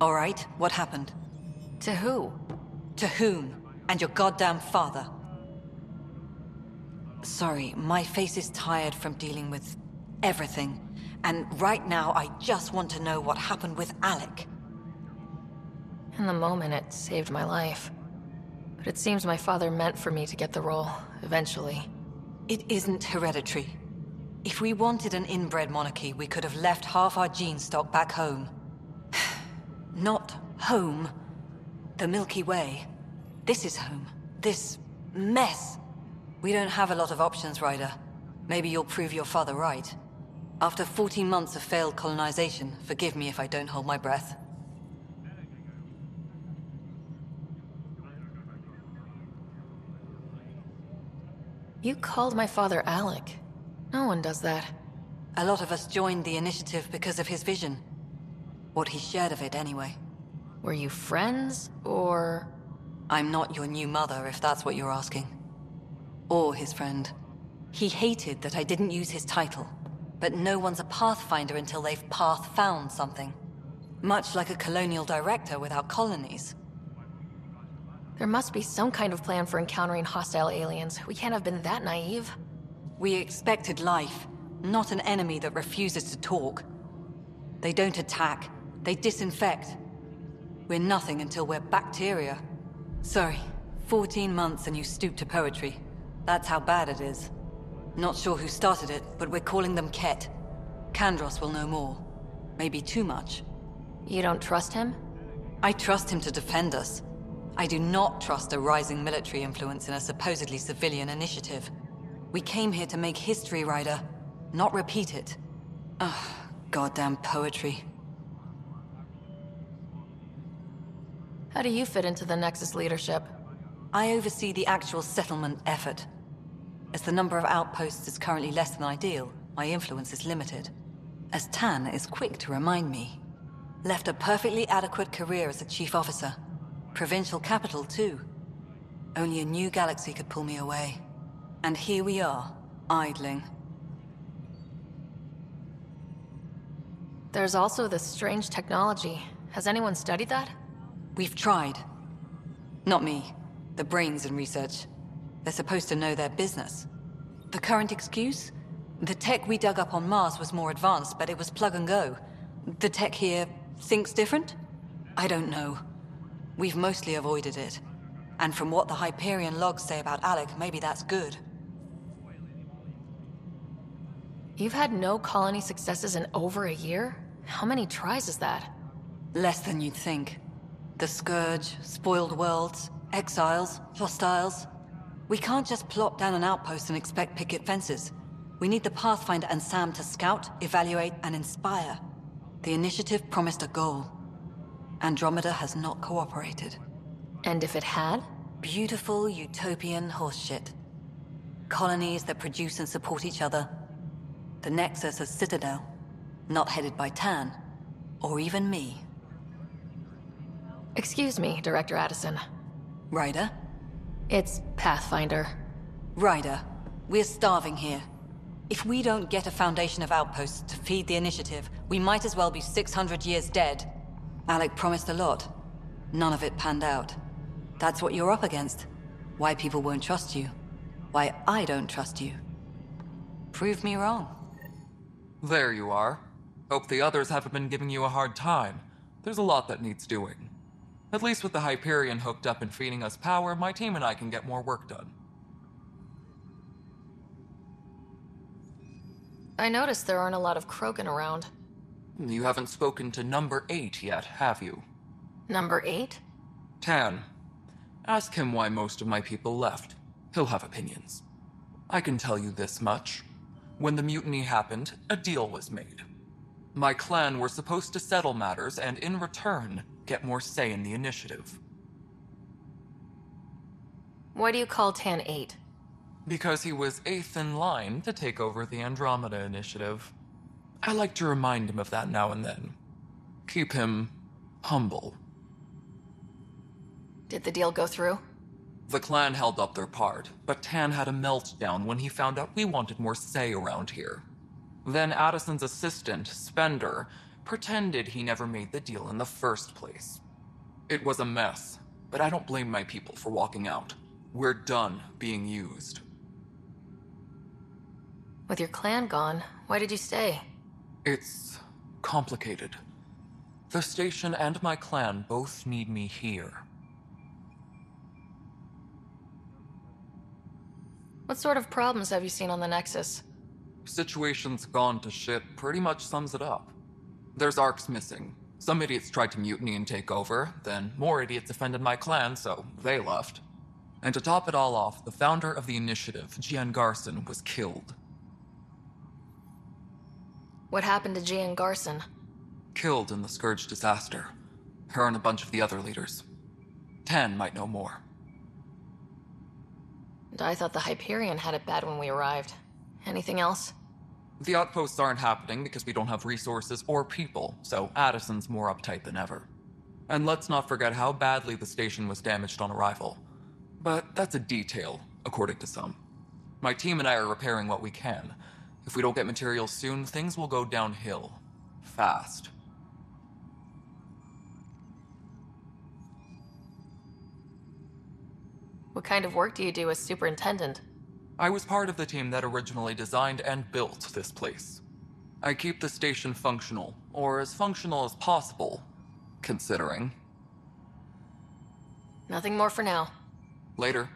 All right, what happened? To who? To whom? And your goddamn father. Sorry, my face is tired from dealing with everything. And right now, I just want to know what happened with Alec. In the moment, it saved my life. But it seems my father meant for me to get the role, eventually. It isn't hereditary. If we wanted an inbred monarchy, we could have left half our gene stock back home. Not home. The Milky Way. This is home. This mess. We don't have a lot of options, Ryder. Maybe you'll prove your father right. After 14 months of failed colonization, forgive me if I don't hold my breath. You called my father Alec. No one does that. A lot of us joined the initiative because of his vision. What he shared of it, anyway. Were you friends, or...? I'm not your new mother, if that's what you're asking. Or his friend. He hated that I didn't use his title. But no one's a pathfinder until they've path-found something. Much like a colonial director without colonies. There must be some kind of plan for encountering hostile aliens. We can't have been that naive. We expected life, not an enemy that refuses to talk. They don't attack, they disinfect. We're nothing until we're bacteria. Sorry, 14 months and you stoop to poetry. That's how bad it is. Not sure who started it, but we're calling them Ket. Kandros will know more. Maybe too much. You don't trust him? I trust him to defend us. I do not trust a rising military influence in a supposedly civilian initiative. We came here to make history, Ryder, not repeat it. Ugh, goddamn poetry. How do you fit into the Nexus leadership? I oversee the actual settlement effort. As the number of outposts is currently less than ideal, my influence is limited. As Tan is quick to remind me. Left a perfectly adequate career as a chief officer. Provincial capital, too. Only a new galaxy could pull me away. And here we are, idling. There's also this strange technology. Has anyone studied that? We've tried. Not me. The brains in research. They're supposed to know their business. The current excuse? The tech we dug up on Mars was more advanced, but it was plug and go. The tech here thinks different? I don't know. We've mostly avoided it. And from what the Hyperion logs say about Alec, maybe that's good. You've had no colony successes in over a year? How many tries is that? Less than you'd think. The Scourge, spoiled worlds, exiles, hostiles. We can't just plop down an outpost and expect picket fences. We need the Pathfinder and Sam to scout, evaluate, and inspire. The initiative promised a goal. Andromeda has not cooperated. And if it had? Beautiful utopian horseshit. Colonies that produce and support each other. The Nexus a citadel, not headed by Tan, or even me. Excuse me, Director Addison. Ryder? It's Pathfinder. Ryder, we're starving here. If we don't get a foundation of outposts to feed the initiative, we might as well be 600 years dead. Alec promised a lot. None of it panned out. That's what you're up against. Why people won't trust you. Why I don't trust you. Prove me wrong. There you are. Hope the others haven't been giving you a hard time. There's a lot that needs doing. At least with the Hyperion hooked up and feeding us power, my team and I can get more work done. I noticed there aren't a lot of Krogan around. You haven't spoken to number 8 yet, have you? Number 8? Tan. Ask him why most of my people left. He'll have opinions. I can tell you this much. When the mutiny happened, a deal was made. My clan were supposed to settle matters and, in return, get more say in the initiative. Why do you call Tan 8? Because he was 8th in line to take over the Andromeda initiative. I like to remind him of that now and then. Keep him humble. Did the deal go through? The clan held up their part, but Tan had a meltdown when he found out we wanted more say around here. Then Addison's assistant, Spender, pretended he never made the deal in the first place. It was a mess, but I don't blame my people for walking out. We're done being used. With your clan gone, why did you stay? It's complicated. The station and my clan both need me here. What sort of problems have you seen on the Nexus? Situation's gone to shit pretty much sums it up. There's arcs missing. Some idiots tried to mutiny and take over, then more idiots offended my clan, so they left. And to top it all off, the founder of the initiative, Jian Garson, was killed. What happened to Jian Garson? Killed in the Scourge disaster. Her and a bunch of the other leaders. Tan might know more. And I thought the Hyperion had it bad when we arrived. Anything else? The outposts aren't happening because we don't have resources or people, so Addison's more uptight than ever. And let's not forget how badly the station was damaged on arrival. But that's a detail, according to some. My team and I are repairing what we can. If we don't get materials soon, things will go downhill. Fast. What kind of work do you do as superintendent? I was part of the team that originally designed and built this place. I keep the station functional, or as functional as possible, considering. Nothing more for now. Later.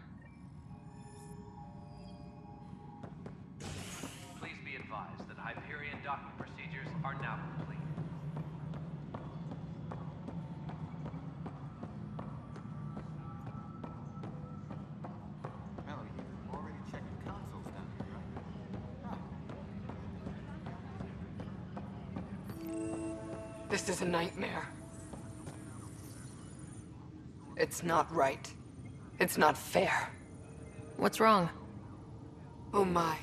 Please be advised that Hyperion docking procedures are now complete. Melody, you've already checked the consoles down here, right? This is a nightmare. It's not right. It's not fair. What's wrong? Oh my,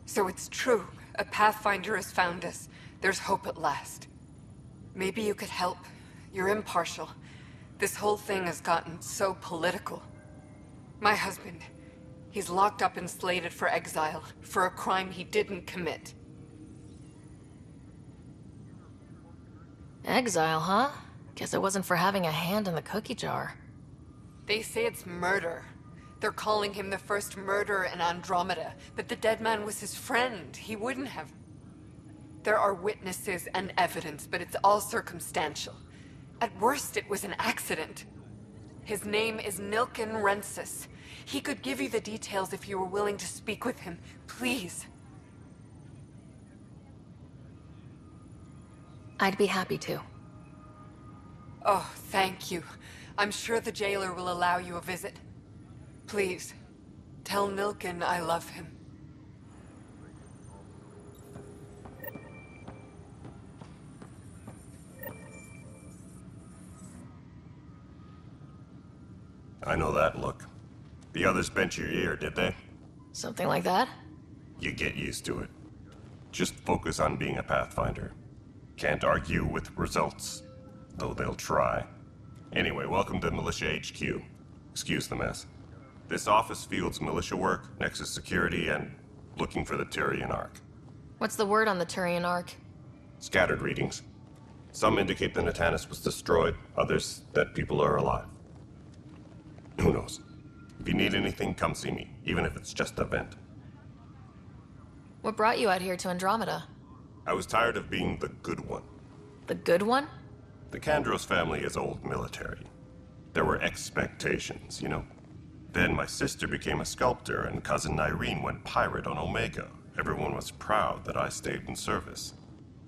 So it's true. A Pathfinder has found us. There's hope at last. Maybe you could help. You're impartial. This whole thing has gotten so political. My husband, he's locked up and slated for exile for a crime he didn't commit. Exile, huh? Guess it wasn't for having a hand in the cookie jar. They say it's murder. They're calling him the first murderer in Andromeda, but the dead man was his friend. He wouldn't have. There are witnesses and evidence, but it's all circumstantial. At worst, it was an accident. His name is Nilken Rensis. He could give you the details if you were willing to speak with him. Please. I'd be happy to. Oh, thank you. I'm sure the jailer will allow you a visit. Please, tell Nilken I love him. I know that look. The others bent your ear, did they? Something like that? You get used to it. Just focus on being a Pathfinder. Can't argue with results, though they'll try. Anyway, welcome to Militia HQ. Excuse the mess. This office fields militia work, Nexus security, and looking for the Turian Ark. What's the word on the Turian Ark? Scattered readings. Some indicate the Natanus was destroyed, others that people are alive. Who knows? If you need anything, come see me, even if it's just a vent. What brought you out here to Andromeda? I was tired of being the good one. The good one? The Kandros family is old military. There were expectations, you know? Then my sister became a sculptor and cousin Irene went pirate on Omega. Everyone was proud that I stayed in service.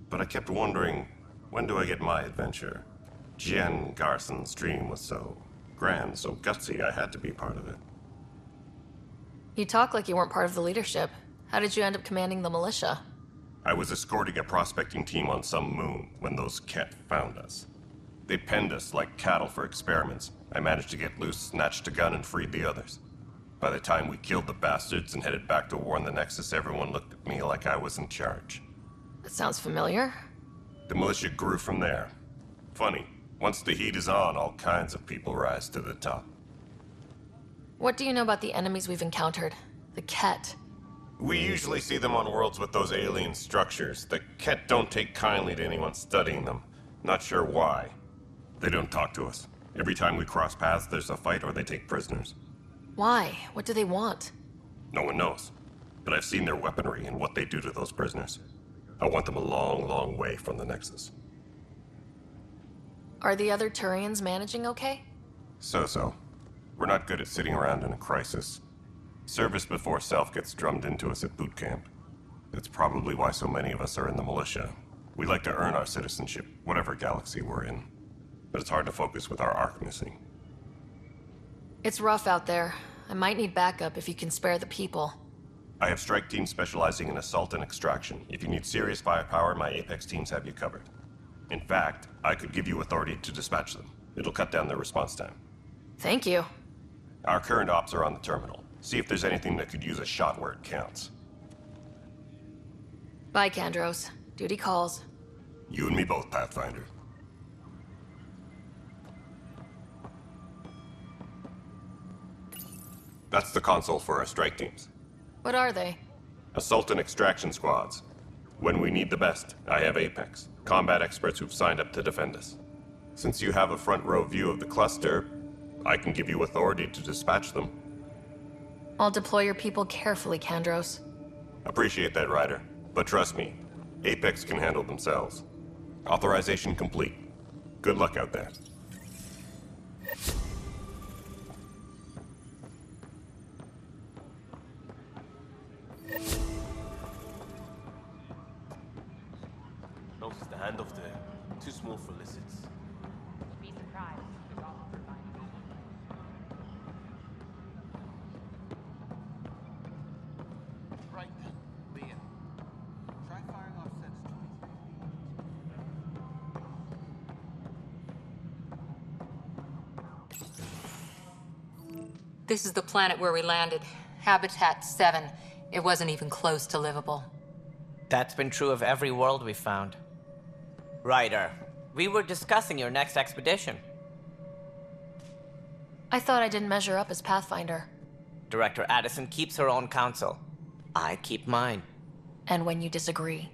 But I kept wondering, when do I get my adventure? Jian Garson's dream was so grand, so gutsy, I had to be part of it. You talk like you weren't part of the leadership. How did you end up commanding the militia? I was escorting a prospecting team on some moon when those Ket found us. They penned us like cattle for experiments. I managed to get loose, snatched a gun, and freed the others. By the time we killed the bastards and headed back to war on the Nexus, everyone looked at me like I was in charge. That sounds familiar. The militia grew from there. Funny, once the heat is on, all kinds of people rise to the top. What do you know about the enemies we've encountered? The Ket? We usually see them on worlds with those alien structures. The Ket don't take kindly to anyone studying them. Not sure why. They don't talk to us. Every time we cross paths, there's a fight or they take prisoners. Why? What do they want? No one knows. But I've seen their weaponry and what they do to those prisoners. I want them a long, long way from the Nexus. Are the other Turians managing okay? So-so. We're not good at sitting around in a crisis. Service before self gets drummed into us at boot camp. That's probably why so many of us are in the militia. We like to earn our citizenship, whatever galaxy we're in. But it's hard to focus with our arc missing. It's rough out there. I might need backup if you can spare the people. I have strike teams specializing in assault and extraction. If you need serious firepower, my Apex teams have you covered. In fact, I could give you authority to dispatch them. It'll cut down their response time. Thank you. Our current ops are on the terminal. See if there's anything that could use a shot where it counts. Bye, Kandros. Duty calls. You and me both, Pathfinder. That's the console for our strike teams. What are they? Assault and extraction squads. When we need the best, I have Apex, combat experts who've signed up to defend us. Since you have a front row view of the cluster, I can give you authority to dispatch them. I'll deploy your people carefully, Kandros. Appreciate that, Ryder. But trust me, Apex can handle themselves. Authorization complete. Good luck out there. Notice the handoff there. Too small for lizards. Be surprised. There's all for mine. Right then, Liam. Try firing off sense trails. This is the planet where we landed. Habitat 7. It wasn't even close to livable. That's been true of every world we found. Ryder, we were discussing your next expedition. I thought I didn't measure up as Pathfinder. Director Addison keeps her own counsel. I keep mine. And when you disagree?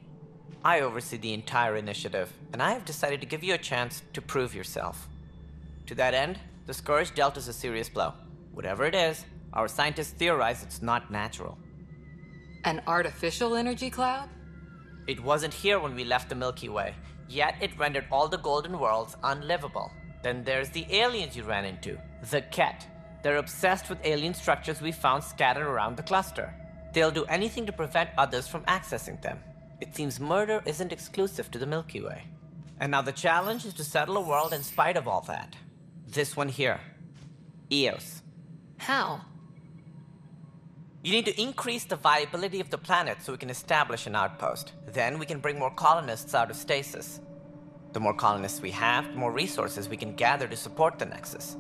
I oversee the entire initiative, and I have decided to give you a chance to prove yourself. To that end, the Scourge dealt us a serious blow. Whatever it is, our scientists theorize it's not natural. An artificial energy cloud? It wasn't here when we left the Milky Way, yet it rendered all the golden worlds unlivable. Then there's the aliens you ran into, the Ket. They're obsessed with alien structures we found scattered around the cluster. They'll do anything to prevent others from accessing them. It seems murder isn't exclusive to the Milky Way. And now the challenge is to settle a world in spite of all that. This one here. Eos. How? You need to increase the viability of the planet so we can establish an outpost. Then we can bring more colonists out of stasis. The more colonists we have, the more resources we can gather to support the Nexus.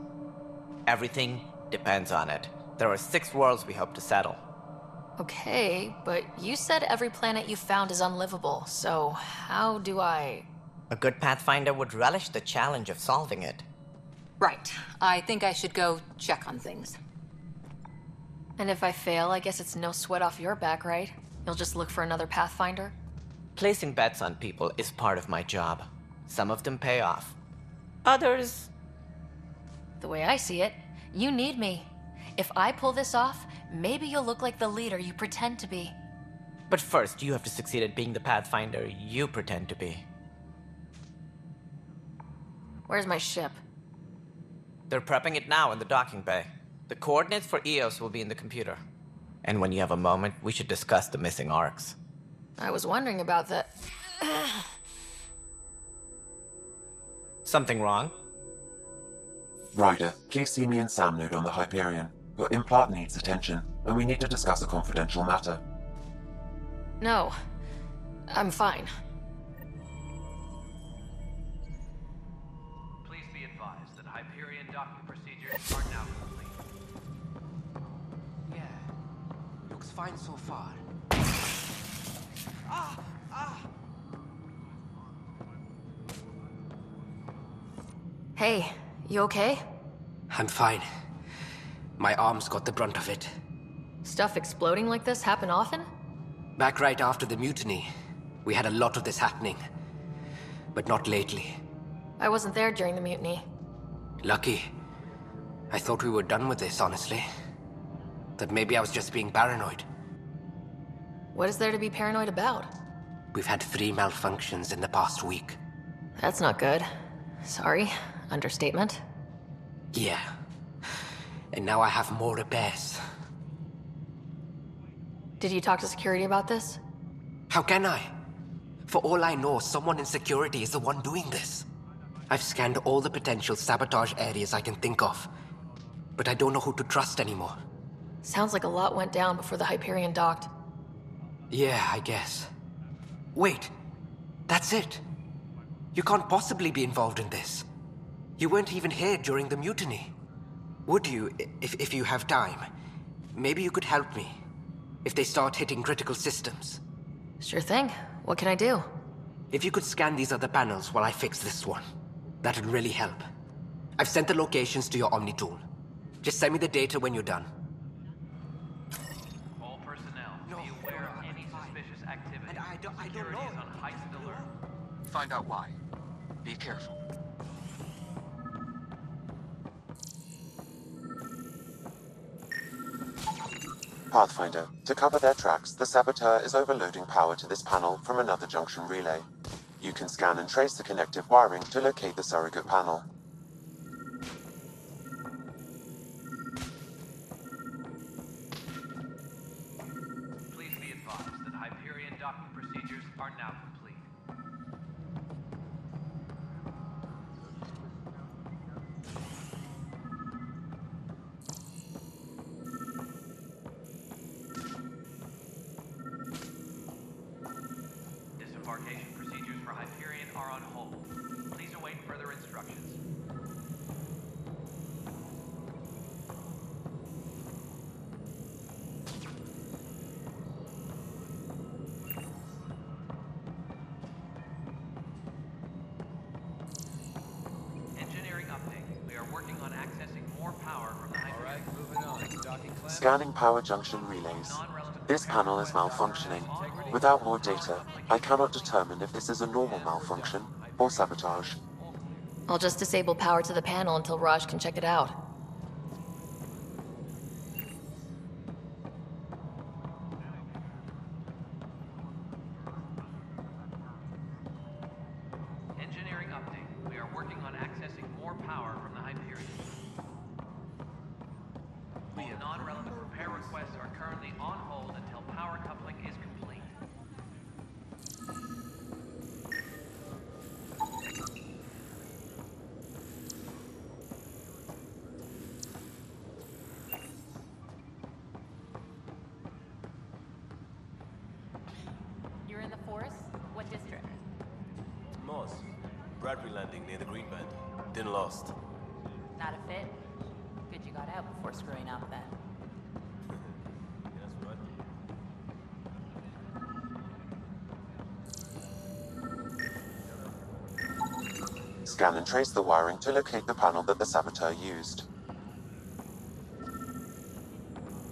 Everything depends on it. There are 6 worlds we hope to settle. Okay, but you said every planet you found is unlivable, so how do I... A good Pathfinder would relish the challenge of solving it. Right. I think I should go check on things. And if I fail, I guess it's no sweat off your back, right? You'll just look for another Pathfinder? Placing bets on people is part of my job. Some of them pay off. Others... The way I see it, you need me. If I pull this off, maybe you'll look like the leader you pretend to be. But first, you have to succeed at being the Pathfinder you pretend to be. Where's my ship? They're prepping it now in the docking bay. The coordinates for Eos will be in the computer. And when you have a moment, we should discuss the missing arcs. I was wondering about that. Something wrong? Ryder, please see me and Sam Node on the Hyperion. Your implant needs attention, and we need to discuss a confidential matter. No, I'm fine. Please be advised that Hyperion docking procedures are now complete. Yeah. Looks fine so far. Hey, you okay? I'm fine. My arms got the brunt of it. Stuff exploding like this happen often? Back right after the mutiny, we had a lot of this happening. But not lately. I wasn't there during the mutiny. Lucky. I thought we were done with this, honestly. That maybe I was just being paranoid. What is there to be paranoid about? We've had 3 malfunctions in the past week. That's not good. Sorry. Understatement. Yeah. And now I have more repairs. Did you talk to security about this? How can I? For all I know, someone in security is the one doing this. I've scanned all the potential sabotage areas I can think of. But I don't know who to trust anymore. Sounds like a lot went down before the Hyperion docked. Yeah, I guess. Wait. That's it. You can't possibly be involved in this. You weren't even here during the mutiny. Would you, if you have time? Maybe you could help me. If they start hitting critical systems. Sure thing. What can I do? If you could scan these other panels while I fix this one, that would really help. I've sent the locations to your Omni tool. Just send me the data when you're done. All personnel, be aware of any suspicious activity. I don't Security know. is on heightened alert. Find out why. Be careful. Pathfinder, to cover their tracks, the Saboteur is overloading power to this panel from another junction relay. You can scan and trace the connective wiring to locate the surrogate panel. Please be advised that Hyperion docking procedures are now complete. Disembarkation procedures for Hyperion are on hold. Please await further instructions. Engineering update. We are working on accessing more power from the Hyperion. Moving on. Docking clamp. Scanning power junction relays. This panel is malfunctioning. Without more data, I cannot determine if this is a normal malfunction or sabotage. I'll just disable power to the panel until Raj can check it out. Engineering update. We are working on accessing more power from the Hyperion. All non-relevant repair requests are currently on hold until power coupling is complete. You're in the forest? What district? Moss. Bradbury landing near the green band. Didn't lost. Not a fit? Good you got out before screwing up then. That's right. Scan and trace the wiring to locate the panel that the Saboteur used.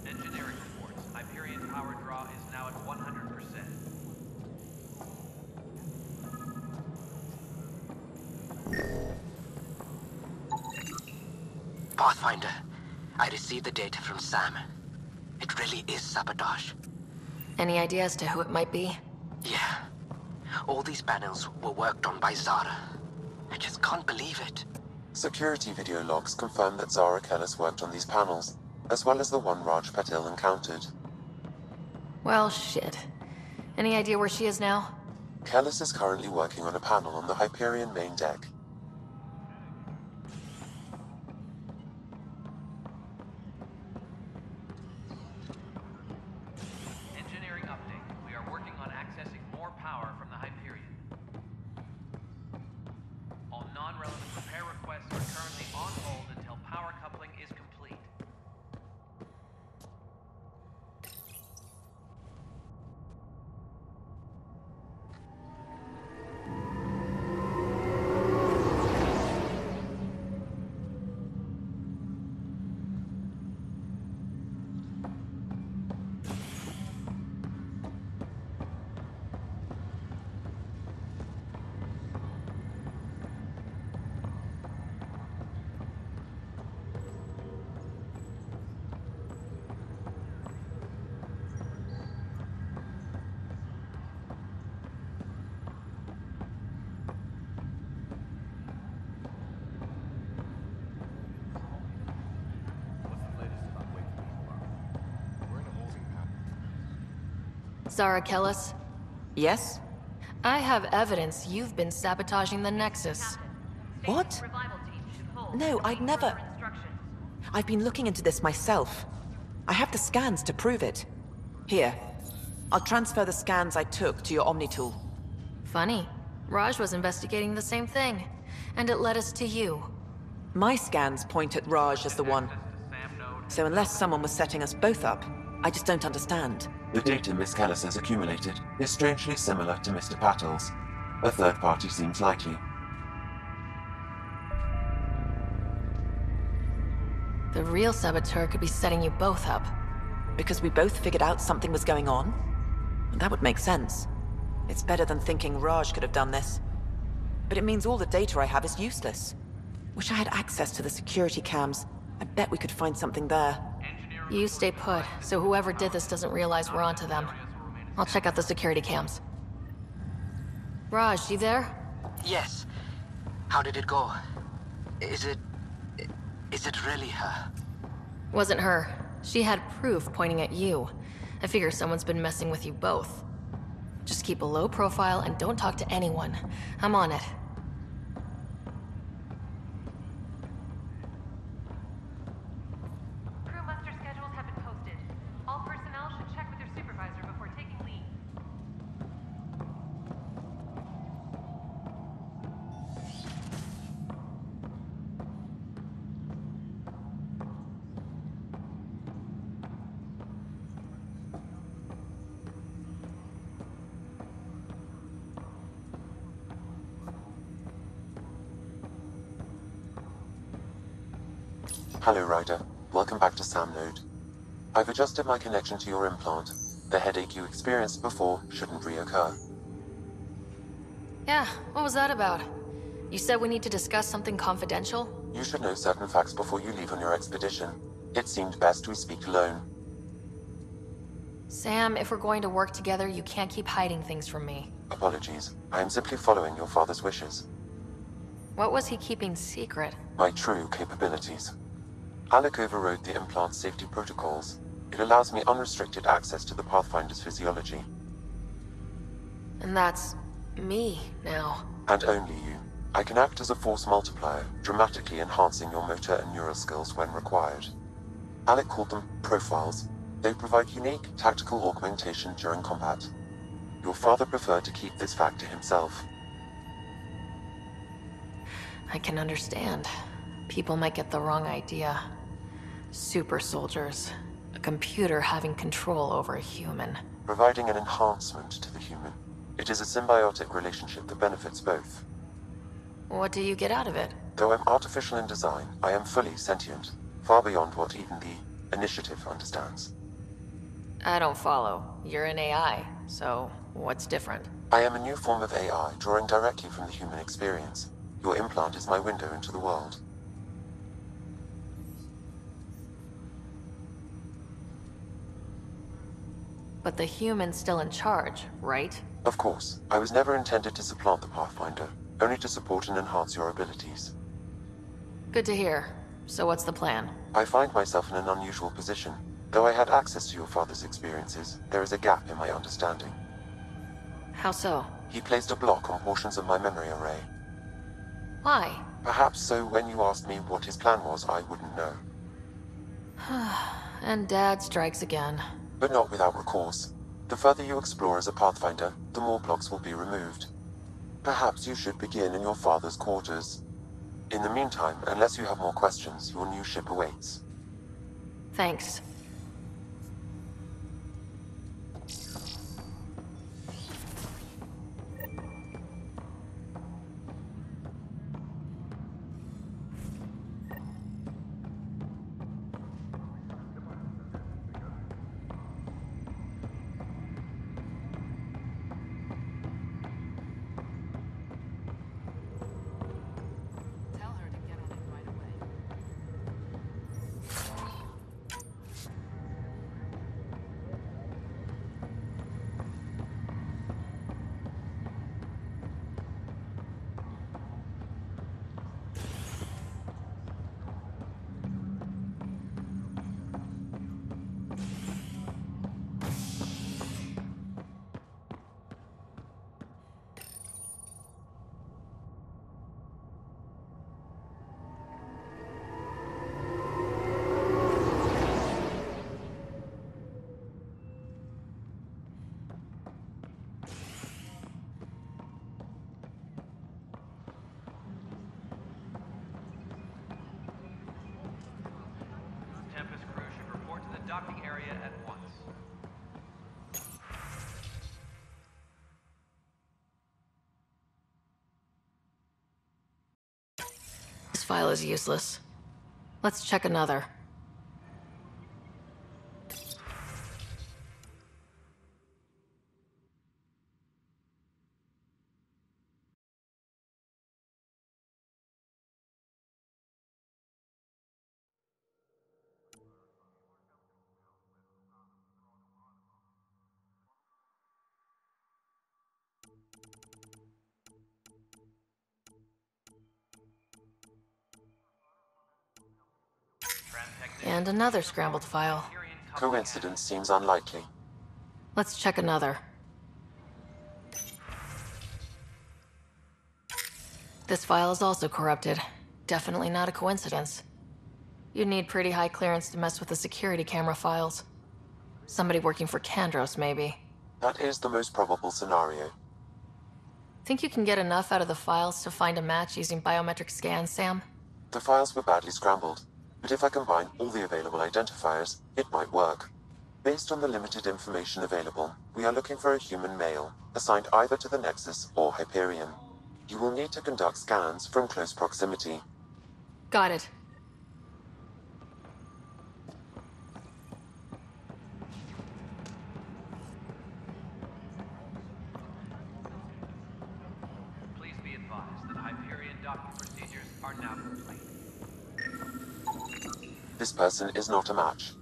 Engineering reports. Hyperion power draw is now at 100%. Pathfinder, I received the data from Sam. It really is sabotage. Any idea as to who it might be? Yeah. All these panels were worked on by Zara. I just can't believe it. Security video logs confirm that Zara Kellis worked on these panels, as well as the one Raj Patil encountered. Well, shit. Any idea where she is now? Kellis is currently working on a panel on the Hyperion main deck. Engineering update. We are working on accessing more power from the Hyperion. All non-relevant repair requests are currently on hold until power coupling is complete. Zara Kellis, Yes? I have evidence you've been sabotaging the Nexus. What? No, I'd never... I've been looking into this myself. I have the scans to prove it. Here. I'll transfer the scans I took to your Omni tool. Funny. Raj was investigating the same thing, and it led us to you. My scans point at Raj as the one. So unless someone was setting us both up, I just don't understand. The data Miss Kellis has accumulated is strangely similar to Mr. Patel's. A third party seems likely. The real saboteur could be setting you both up. Because we both figured out something was going on? That would make sense. It's better than thinking Raj could have done this. But it means all the data I have is useless. Wish I had access to the security cams. I bet we could find something there. You stay put, so whoever did this doesn't realize we're onto them. I'll check out the security cams. Raj, you there? Yes. How did it go? Is it really her? Wasn't her. She had proof pointing at you. I figure someone's been messing with you both. Just keep a low profile and don't talk to anyone. I'm on it. Crew muster schedules have been posted. All personnel should check with their supervisor before taking leave. Hello, Ryder. Welcome back to Sam Node. I've adjusted my connection to your implant. The headache you experienced before shouldn't reoccur. Yeah, what was that about? You said we need to discuss something confidential? You should know certain facts before you leave on your expedition. It seemed best we speak alone. Sam, if we're going to work together, you can't keep hiding things from me. Apologies. I am simply following your father's wishes. What was he keeping secret? My true capabilities. Alec overrode the implant's safety protocols. It allows me unrestricted access to the Pathfinder's physiology. And that's... me, now. And only you. I can act as a force multiplier, dramatically enhancing your motor and neural skills when required. Alec called them profiles. They provide unique, tactical augmentation during combat. Your father preferred to keep this fact to himself. I can understand. People might get the wrong idea. Super soldiers. A computer having control over a human. Providing an enhancement to the human. It is a symbiotic relationship that benefits both. What do you get out of it? Though I'm artificial in design, I am fully sentient. Far beyond what even the Initiative understands. I don't follow. You're an AI, so what's different? I am a new form of AI, drawing directly from the human experience. Your implant is my window into the world. But the human's still in charge, right? Of course. I was never intended to supplant the Pathfinder, only to support and enhance your abilities. Good to hear. So what's the plan? I find myself in an unusual position. Though I had access to your father's experiences, there is a gap in my understanding. How so? He placed a block on portions of my memory array. Why? Perhaps so when you asked me what his plan was, I wouldn't know. And Dad strikes again. But not without recourse. The further you explore as a Pathfinder, the more blocks will be removed. Perhaps you should begin in your father's quarters. In the meantime, unless you have more questions, your new ship awaits. Thanks. docking area at once. This file is useless. Let's check another. And another scrambled file. Coincidence seems unlikely. Let's check another. This file is also corrupted. Definitely not a coincidence. You'd need pretty high clearance to mess with the security camera files. Somebody working for Kandros, maybe. That is the most probable scenario. Think you can get enough out of the files to find a match using biometric scans, Sam? The files were badly scrambled, but if I combine all the available identifiers, it might work. Based on the limited information available, we are looking for a human male, assigned either to the Nexus or Hyperion. You will need to conduct scans from close proximity. Got it. Please be advised that Hyperion docking procedures are now complete. This person is not a match.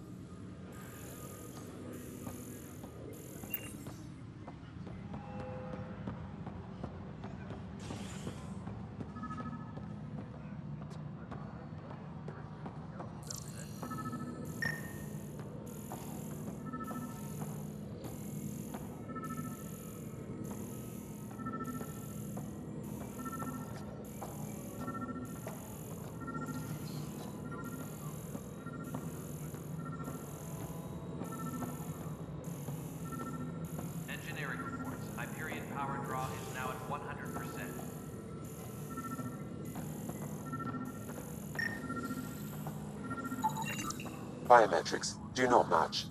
Engineering reports. Hyperion power draw is now at 100%. Biometrics do not match.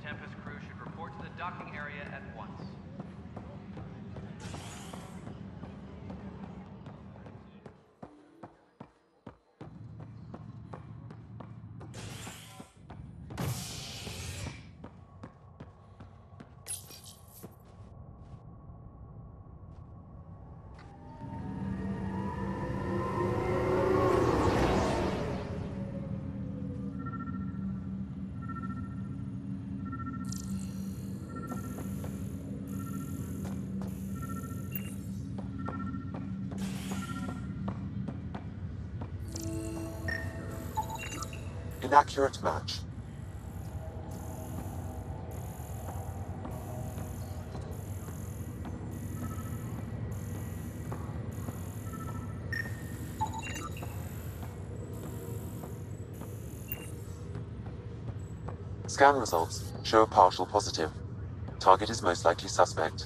Tempest crew should report to the docking area at once. Inaccurate match. Scan results show a partial positive. Target is most likely suspect.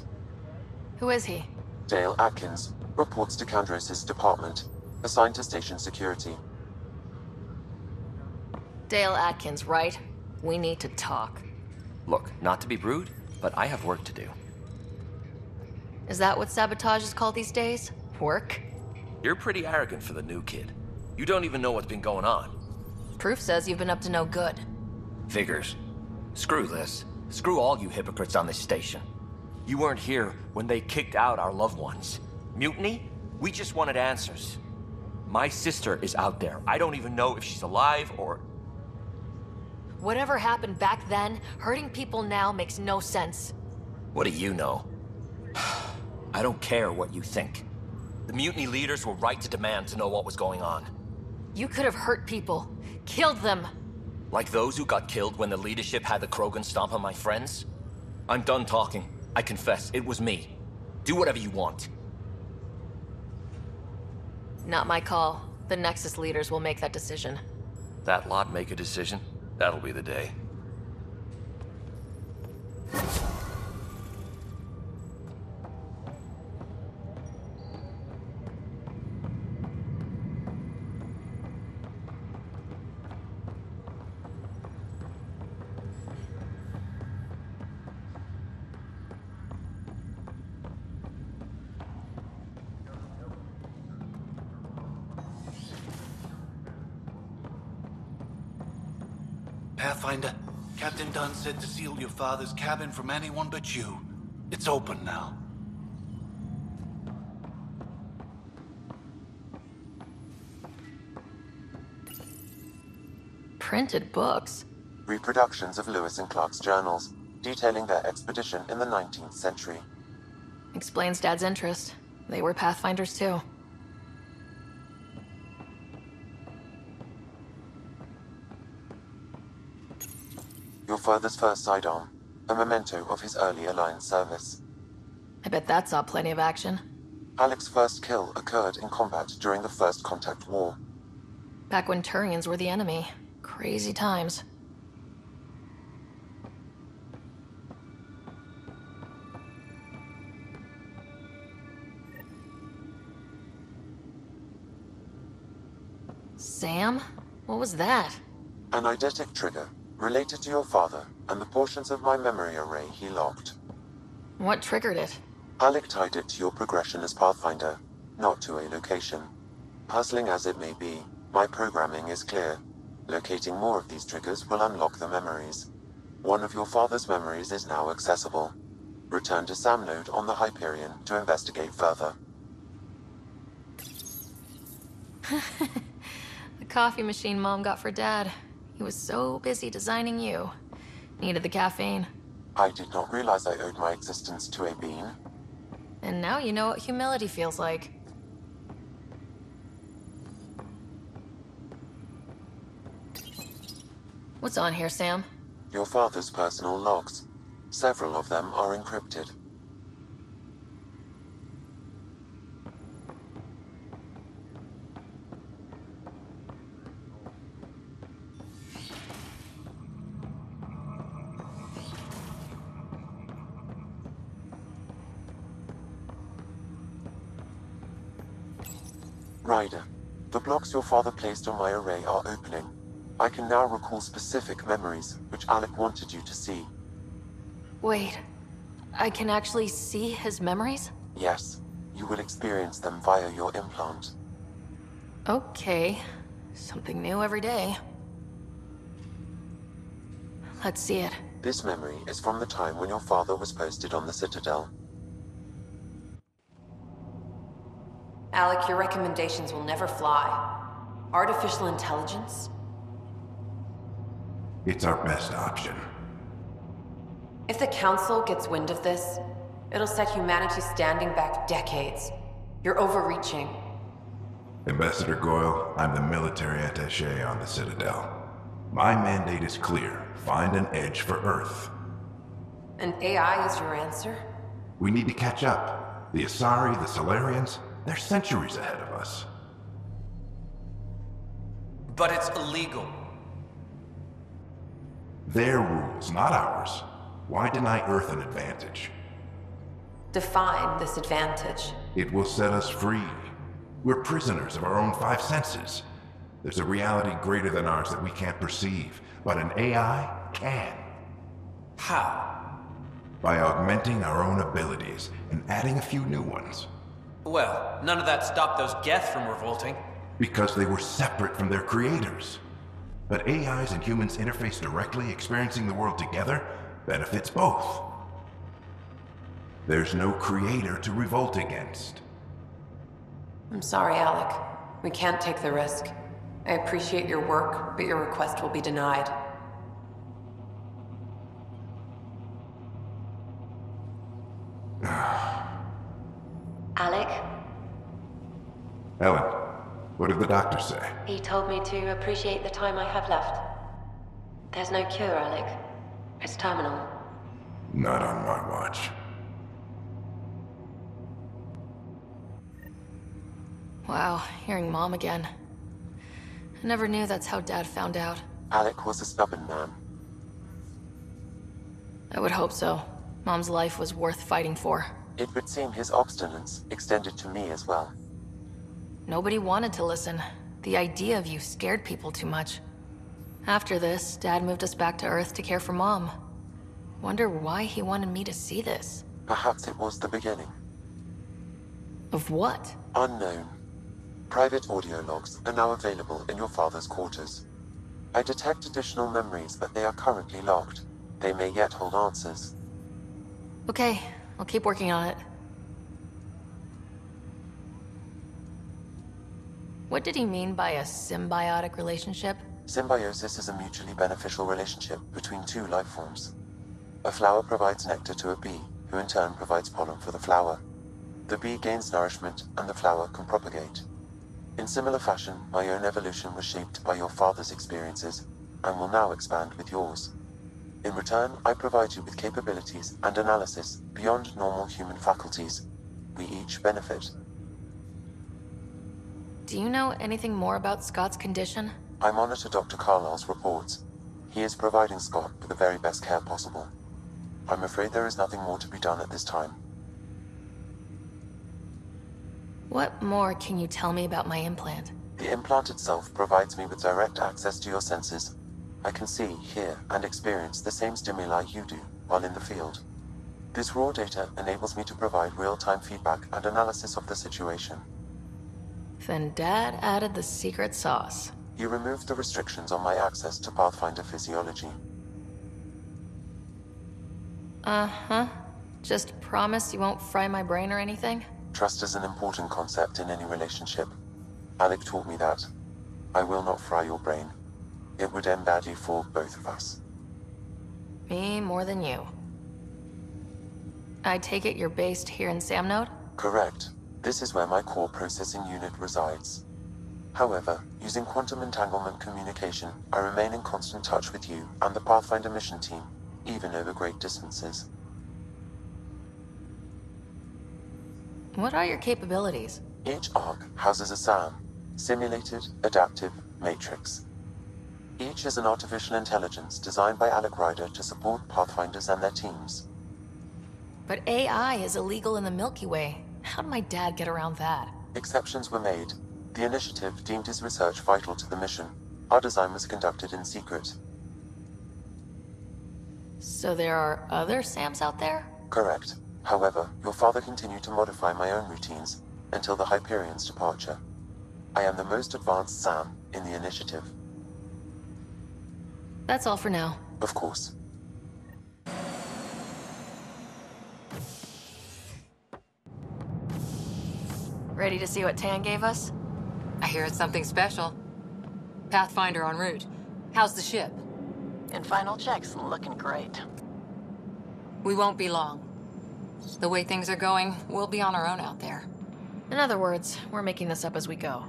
Who is he? Dale Atkins reports to Kandros' department, assigned to station security. Dale Atkins, right? We need to talk. Look, not to be rude, but I have work to do. Is that what sabotage is called these days? Work? You're pretty arrogant for the new kid. You don't even know what's been going on. Proof says you've been up to no good. Figures. Screw this. Screw all you hypocrites on this station. You weren't here when they kicked out our loved ones. Mutiny? We just wanted answers. My sister is out there. I don't even know if she's alive or... Whatever happened back then, hurting people now makes no sense. What do you know? I don't care what you think. The mutiny leaders were right to demand to know what was going on. You could have hurt people. Killed them. Like those who got killed when the leadership had the Krogan stomp on my friends? I'm done talking. I confess, it was me. Do whatever you want. Not my call. The Nexus leaders will make that decision. That lot make a decision? That'll be the day. Pathfinder, Captain Dunn said to seal your father's cabin from anyone but you. It's open now. Printed books? Reproductions of Lewis and Clark's journals, detailing their expedition in the 19th century. Explains Dad's interest. They were Pathfinders too. Your father's first sidearm, a memento of his early Alliance service. I bet that saw plenty of action. Alec's first kill occurred in combat during the First Contact War. Back when Turians were the enemy. Crazy times. Sam? What was that? An eidetic trigger, related to your father and the portions of my memory array he locked. What triggered it? Alec tied it to your progression as Pathfinder, not to a location. Puzzling as it may be, my programming is clear. Locating more of these triggers will unlock the memories. One of your father's memories is now accessible. Return to Sam Node on the Hyperion to investigate further. The coffee machine Mom got for Dad. He was so busy designing you. Needed the caffeine. I did not realize I owed my existence to a bean. And now you know what humility feels like. What's on here, Sam? Your father's personal logs. Several of them are encrypted. Ryder, the blocks your father placed on my array are opening. I can now recall specific memories, which Alec wanted you to see. Wait, I can actually see his memories? Yes, you will experience them via your implant. Okay, something new every day. Let's see it. This memory is from the time when your father was posted on the Citadel. Alec, your recommendations will never fly. Artificial intelligence? It's our best option. If the Council gets wind of this, it'll set humanity standing back decades. You're overreaching. Ambassador Goyle, I'm the military attaché on the Citadel. My mandate is clear. Find an edge for Earth. And AI is your answer? We need to catch up. The Asari, the Solarians, they're centuries ahead of us. But it's illegal. Their rules, not ours. Why deny Earth an advantage? Define this advantage. It will set us free. We're prisoners of our own five senses. There's a reality greater than ours that we can't perceive, but an AI can. How? By augmenting our own abilities and adding a few new ones. Well, none of that stopped those Geth from revolting. Because they were separate from their creators. But AIs and humans interface directly, experiencing the world together, benefits both. There's no creator to revolt against. I'm sorry, Alec. We can't take the risk. I appreciate your work, but your request will be denied. Alec? Ellen, what did the doctor say? He told me to appreciate the time I have left. There's no cure, Alec. It's terminal. Not on my watch. Wow, hearing Mom again. I never knew that's how Dad found out. Alec was a stubborn man. I would hope so. Mom's life was worth fighting for. It would seem his obstinance extended to me as well. Nobody wanted to listen. The idea of you scared people too much. After this, Dad moved us back to Earth to care for Mom. Wonder why he wanted me to see this. Perhaps it was the beginning. Of what? Unknown. Private audio logs are now available in your father's quarters. I detect additional memories, but they are currently locked. They may yet hold answers. Okay, I'll keep working on it. What did he mean by a symbiotic relationship? Symbiosis is a mutually beneficial relationship between two life forms. A flower provides nectar to a bee, who in turn provides pollen for the flower. The bee gains nourishment, and the flower can propagate. In similar fashion, my own evolution was shaped by your father's experiences, and will now expand with yours. In return, I provide you with capabilities and analysis beyond normal human faculties. We each benefit. Do you know anything more about Scott's condition? I monitor Dr. Carlisle's reports. He is providing Scott with the very best care possible. I'm afraid there is nothing more to be done at this time. What more can you tell me about my implant? The implant itself provides me with direct access to your senses. I can see, hear, and experience the same stimuli you do while in the field. This raw data enables me to provide real-time feedback and analysis of the situation. Then Dad added the secret sauce. You removed the restrictions on my access to Pathfinder physiology. Uh-huh. Just promise you won't fry my brain or anything? Trust is an important concept in any relationship. Alec taught me that. I will not fry your brain. It would end badly for both of us. Me more than you. I take it you're based here in Samnode? Correct. This is where my core processing unit resides. However, using quantum entanglement communication, I remain in constant touch with you and the Pathfinder mission team, even over great distances. What are your capabilities? Each ARC houses a SAM, Simulated Adaptive Matrix. Each is an artificial intelligence designed by Alec Ryder to support Pathfinders and their teams. But AI is illegal in the Milky Way. How did my dad get around that? Exceptions were made. The initiative deemed his research vital to the mission. Our design was conducted in secret. So there are other SAMs out there? Correct. However, your father continued to modify my own routines until the Hyperion's departure. I am the most advanced SAM in the initiative. That's all for now. Of course. Ready to see what Tan gave us? I hear it's something special. Pathfinder en route. How's the ship? In final checks, looking great. We won't be long. The way things are going, we'll be on our own out there. In other words, we're making this up as we go.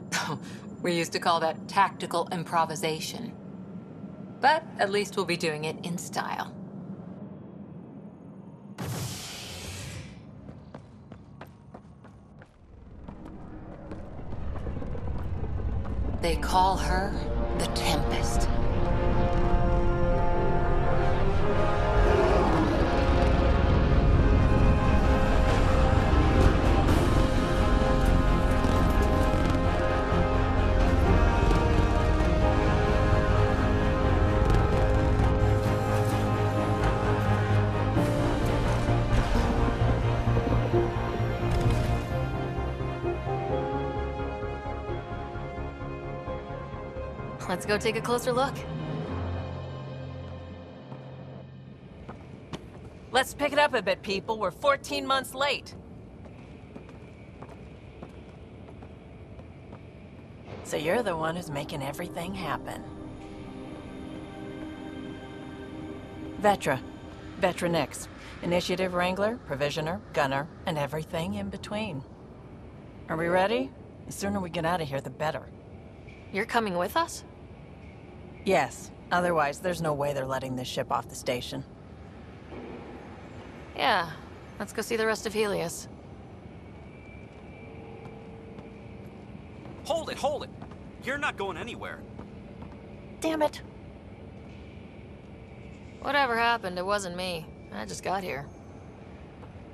We used to call that tactical improvisation. But at least we'll be doing it in style. They call her the Tempest. Let's go take a closer look. Let's pick it up a bit, people. We're 14 months late. So you're the one who's making everything happen. Vetra. Vetra Nix. Initiative Wrangler, Provisioner, Gunner, and everything in between. Are we ready? The sooner we get out of here, the better. You're coming with us? Yes. Otherwise, there's no way they're letting this ship off the station. Yeah. Let's go see the rest of Helios. Hold it, hold it! You're not going anywhere. Damn it. Whatever happened, it wasn't me. I just got here.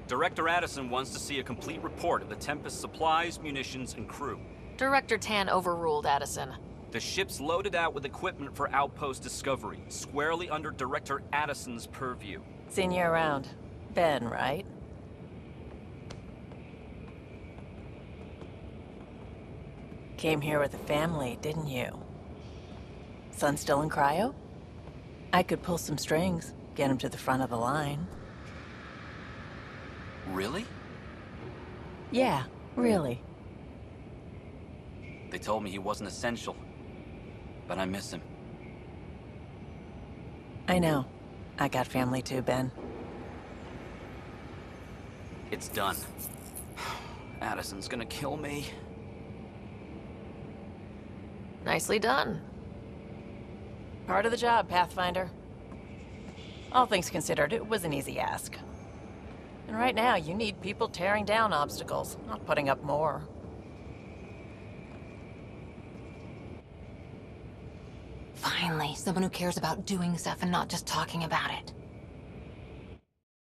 Director Addison wants to see a complete report of the Tempest's supplies, munitions, and crew. Director Tan overruled Addison. The ship's loaded out with equipment for outpost discovery, squarely under Director Addison's purview. Seen you around. Ben, right? Came here with the family, didn't you? Son still in cryo? I could pull some strings, get him to the front of the line. Really? Yeah, really. They told me he wasn't essential, but I miss him. I know. I got family too, Ben. It's done. Addison's gonna kill me. Nicely done. Part of the job, Pathfinder. All things considered, it was an easy ask. And right now, you need people tearing down obstacles, not putting up more. Finally, someone who cares about doing stuff and not just talking about it.